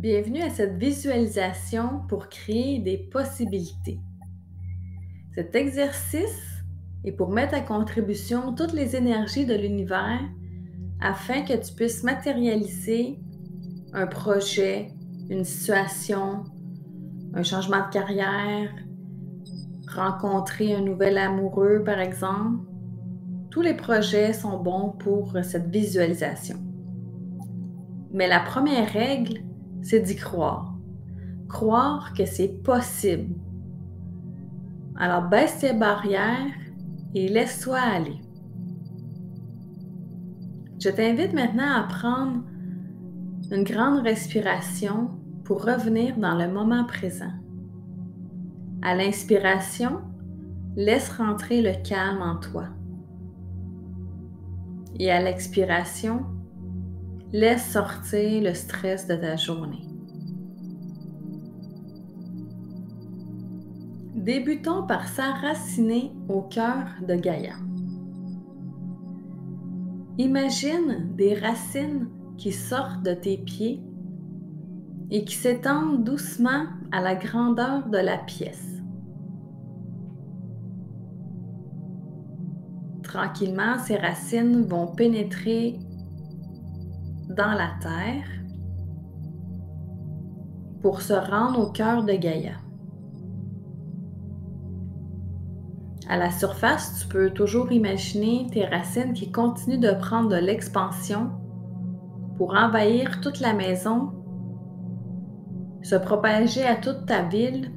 Bienvenue à cette visualisation pour créer des possibilités. Cet exercice est pour mettre à contribution toutes les énergies de l'univers afin que tu puisses matérialiser un projet, une situation, un changement de carrière, rencontrer un nouvel amoureux par exemple. Tous les projets sont bons pour cette visualisation. Mais la première règle, c'est d'y croire. Croire que c'est possible. Alors baisse tes barrières et laisse-toi aller. Je t'invite maintenant à prendre une grande respiration pour revenir dans le moment présent. À l'inspiration, laisse rentrer le calme en toi. Et à l'expiration, laisse sortir le stress de ta journée. Débutons par s'enraciner au cœur de Gaïa. Imagine des racines qui sortent de tes pieds et qui s'étendent doucement à la grandeur de la pièce. Tranquillement, ces racines vont pénétrer dans la terre pour se rendre au cœur de Gaïa. À la surface, tu peux toujours imaginer tes racines qui continuent de prendre de l'expansion pour envahir toute la maison, se propager à toute ta ville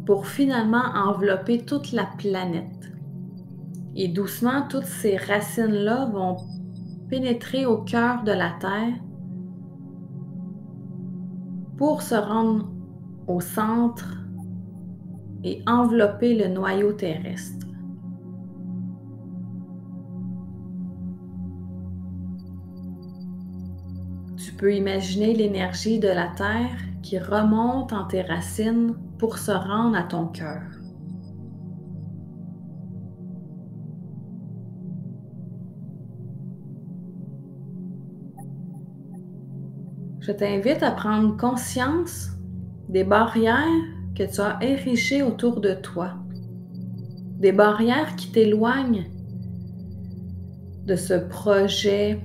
pour finalement envelopper toute la planète. Et doucement, toutes ces racines-là vont pénétrer au cœur de la Terre pour se rendre au centre et envelopper le noyau terrestre. Tu peux imaginer l'énergie de la Terre qui remonte en tes racines pour se rendre à ton cœur. Je t'invite à prendre conscience des barrières que tu as érigées autour de toi, des barrières qui t'éloignent de ce projet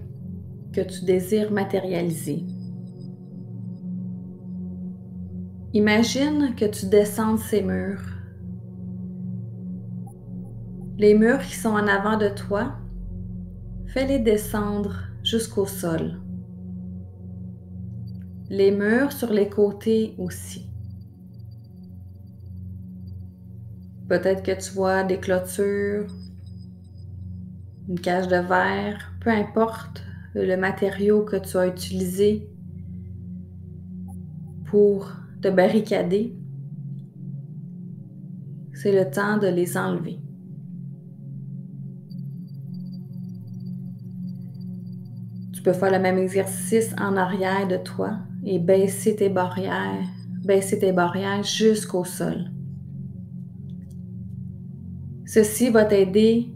que tu désires matérialiser. Imagine que tu descendes ces murs. Les murs qui sont en avant de toi, fais-les descendre jusqu'au sol. Les murs sur les côtés aussi. Peut-être que tu vois des clôtures, une cage de verre, peu importe le matériau que tu as utilisé pour te barricader, c'est le temps de les enlever. Tu peux faire le même exercice en arrière de toi et baisser tes barrières jusqu'au sol. Ceci va t'aider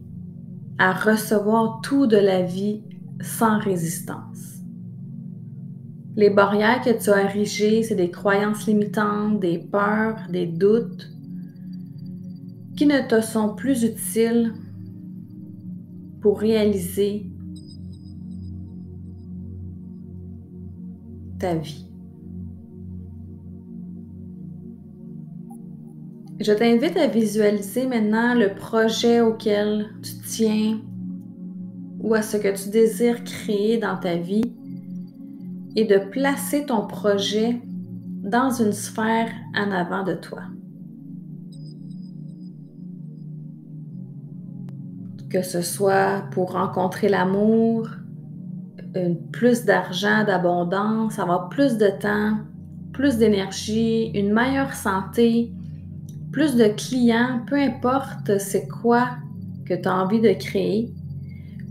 à recevoir tout de la vie sans résistance. Les barrières que tu as érigées, c'est des croyances limitantes, des peurs, des doutes qui ne te sont plus utiles pour réaliser ta vie. Je t'invite à visualiser maintenant le projet auquel tu tiens ou à ce que tu désires créer dans ta vie et de placer ton projet dans une sphère en avant de toi. Que ce soit pour rencontrer l'amour, plus d'argent, d'abondance, avoir plus de temps, plus d'énergie, une meilleure santé, plus de clients, peu importe c'est quoi que tu as envie de créer,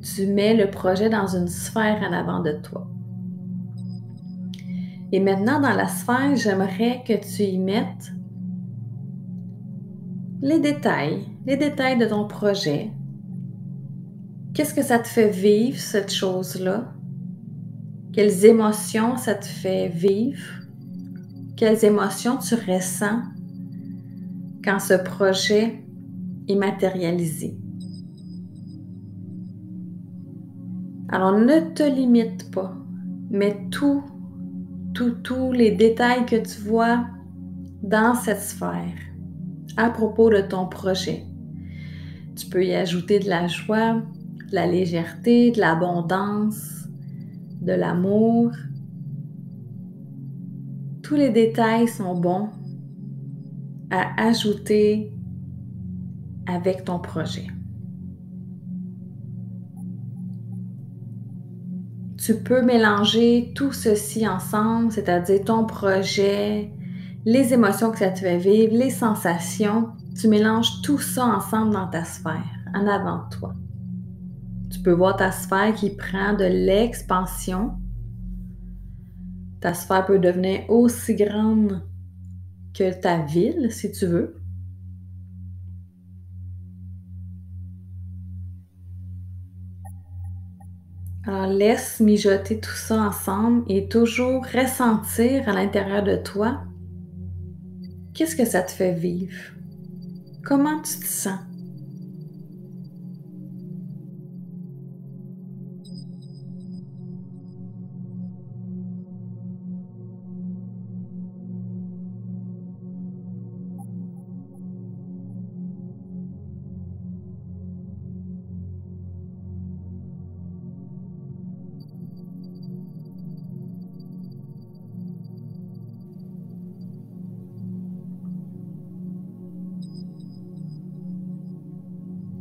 tu mets le projet dans une sphère en avant de toi. Et maintenant, dans la sphère, j'aimerais que tu y mettes les détails de ton projet. Qu'est-ce que ça te fait vivre, cette chose-là? Quelles émotions ça te fait vivre? Quelles émotions tu ressens quand ce projet est matérialisé? Alors, ne te limite pas, mais tous les détails que tu vois dans cette sphère à propos de ton projet. Tu peux y ajouter de la joie, de la légèreté, de l'abondance, de l'amour. Tous les détails sont bons à ajouter avec ton projet. Tu peux mélanger tout ceci ensemble, c'est-à-dire ton projet, les émotions que ça te fait vivre, les sensations. Tu mélanges tout ça ensemble dans ta sphère, en avant de toi. Tu peux voir ta sphère qui prend de l'expansion. Ta sphère peut devenir aussi grande que ta ville, si tu veux. Alors, laisse mijoter tout ça ensemble et toujours ressentir à l'intérieur de toi qu'est-ce que ça te fait vivre. Comment tu te sens?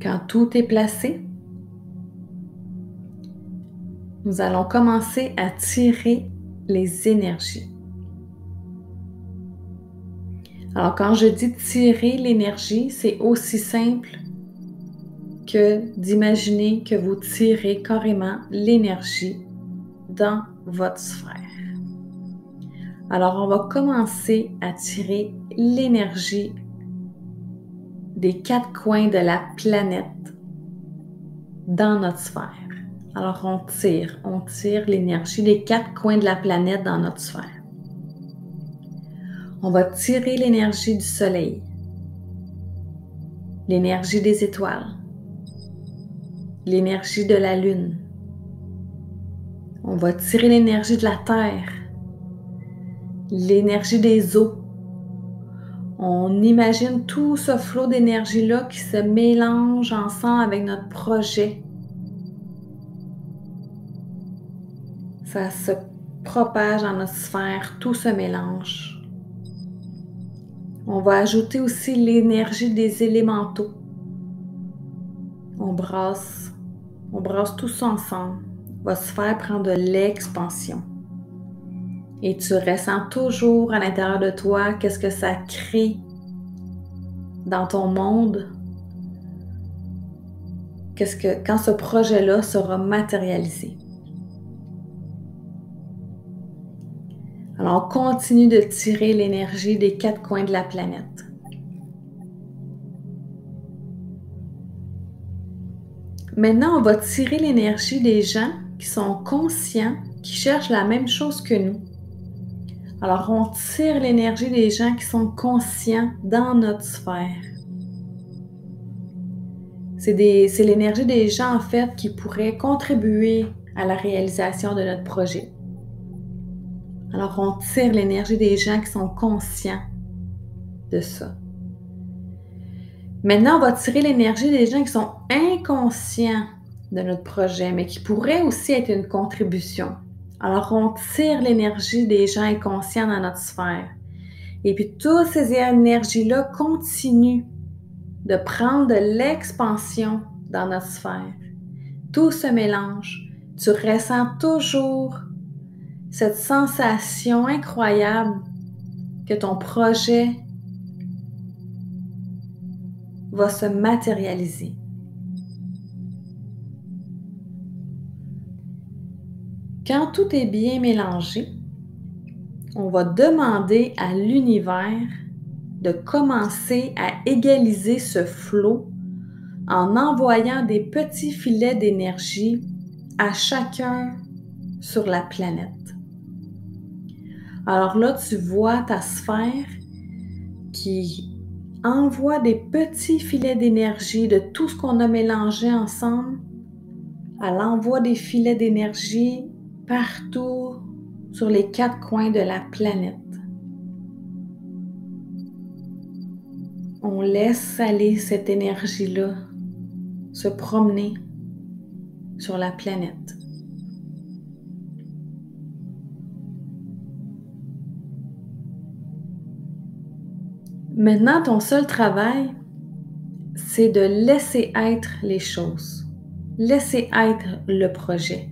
Quand tout est placé, nous allons commencer à tirer les énergies. Alors, quand je dis tirer l'énergie, c'est aussi simple que d'imaginer que vous tirez carrément l'énergie dans votre sphère. Alors, on va commencer à tirer l'énergie des 4 coins de la planète dans notre sphère. Alors, on tire l'énergie des 4 coins de la planète dans notre sphère. On va tirer l'énergie du soleil, l'énergie des étoiles, l'énergie de la lune. On va tirer l'énergie de la terre, l'énergie des eaux. On imagine tout ce flot d'énergie-là qui se mélange ensemble avec notre projet. Ça se propage dans notre sphère, tout se mélange. On va ajouter aussi l'énergie des élémentaux. On brasse tout ça ensemble. Votre sphère prend de l'expansion. Et tu ressens toujours à l'intérieur de toi qu'est-ce que ça crée dans ton monde. Quand ce projet-là sera matérialisé. Alors, on continue de tirer l'énergie des 4 coins de la planète. Maintenant, on va tirer l'énergie des gens qui sont conscients, qui cherchent la même chose que nous. Alors, on tire l'énergie des gens qui sont conscients dans notre sphère. C'est l'énergie des gens, en fait, qui pourraient contribuer à la réalisation de notre projet. Alors, on tire l'énergie des gens qui sont conscients de ça. Maintenant, on va tirer l'énergie des gens qui sont inconscients de notre projet, mais qui pourraient aussi être une contribution. Alors, on tire l'énergie des gens inconscients dans notre sphère. Et puis, toutes ces énergies-là continuent de prendre de l'expansion dans notre sphère. Tout se mélange. Tu ressens toujours cette sensation incroyable que ton projet va se matérialiser. Quand tout est bien mélangé, on va demander à l'univers de commencer à égaliser ce flot en envoyant des petits filets d'énergie à chacun sur la planète. Alors là, tu vois ta sphère qui envoie des petits filets d'énergie de tout ce qu'on a mélangé ensemble. Elle envoie des filets d'énergie partout sur les 4 coins de la planète. On laisse aller cette énergie-là se promener sur la planète. Maintenant, ton seul travail, c'est de laisser être les choses. Laisser être le projet.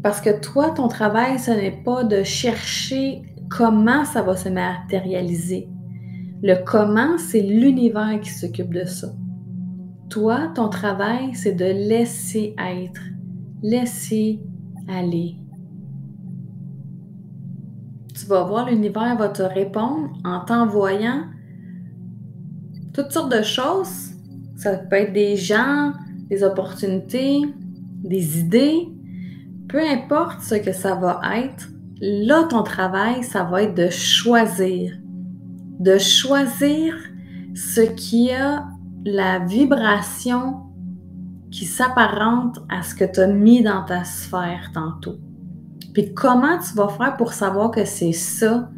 Parce que toi, ton travail, ce n'est pas de chercher comment ça va se matérialiser. Le comment, c'est l'univers qui s'occupe de ça. Toi, ton travail, c'est de laisser être, laisser aller. Tu vas voir, l'univers va te répondre en t'envoyant toutes sortes de choses. Ça peut être des gens, des opportunités, des idées. Peu importe ce que ça va être, là, ton travail, ça va être de choisir. De choisir ce qui a la vibration qui s'apparente à ce que tu as mis dans ta sphère tantôt. Puis comment tu vas faire pour savoir que c'est ça?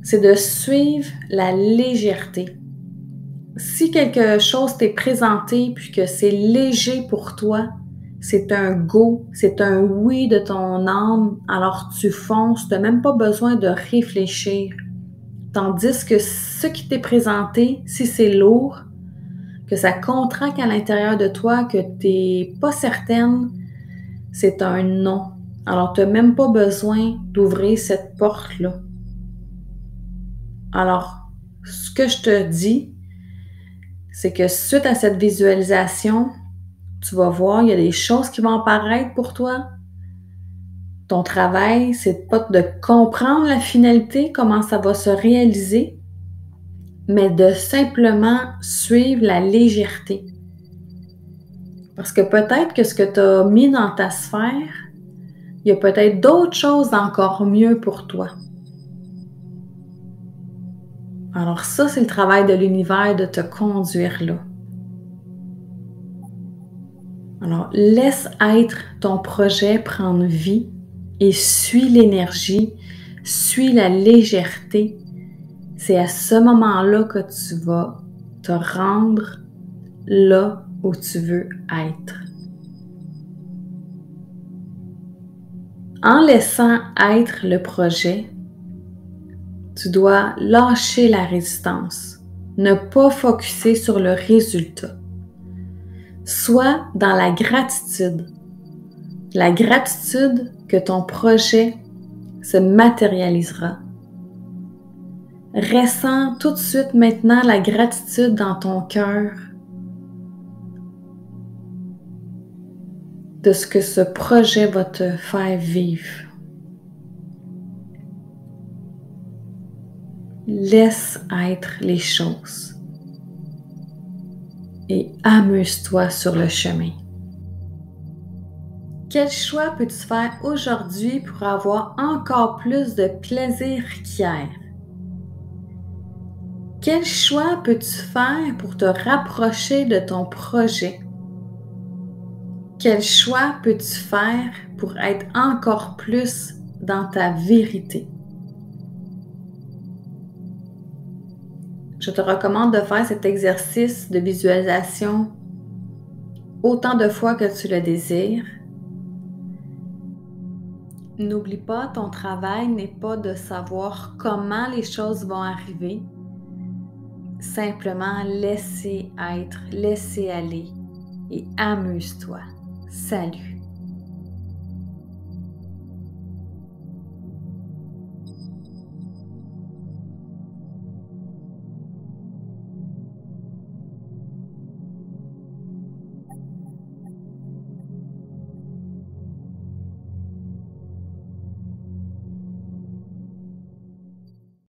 C'est de suivre la légèreté. Si quelque chose t'est présenté puis que c'est léger pour toi, c'est un go, c'est un oui de ton âme, alors tu fonces, tu n'as même pas besoin de réfléchir. Tandis que ce qui t'est présenté, si c'est lourd, que ça contracte à l'intérieur de toi, que tu n'es pas certaine, c'est un non. Alors, tu n'as même pas besoin d'ouvrir cette porte-là. Alors, ce que je te dis, c'est que suite à cette visualisation, tu vas voir, il y a des choses qui vont apparaître pour toi. Ton travail, c'est pas de comprendre la finalité, comment ça va se réaliser, mais de simplement suivre la légèreté. Parce que peut-être que ce que tu as mis dans ta sphère, il y a peut-être d'autres choses encore mieux pour toi. Alors ça, c'est le travail de l'univers de te conduire là. Alors, laisse être ton projet prendre vie et suis l'énergie, suis la légèreté. C'est à ce moment-là que tu vas te rendre là où tu veux être. En laissant être le projet, tu dois lâcher la résistance, ne pas focusser sur le résultat. Sois dans la gratitude que ton projet se matérialisera. Ressens tout de suite maintenant la gratitude dans ton cœur de ce que ce projet va te faire vivre. Laisse être les choses et amuse-toi sur le chemin. Quel choix peux-tu faire aujourd'hui pour avoir encore plus de plaisir qu'hier? Quel choix peux-tu faire pour te rapprocher de ton projet? Quel choix peux-tu faire pour être encore plus dans ta vérité? Je te recommande de faire cet exercice de visualisation autant de fois que tu le désires. N'oublie pas, ton travail n'est pas de savoir comment les choses vont arriver. Simplement laisser être, laisser aller et amuse-toi. Salut!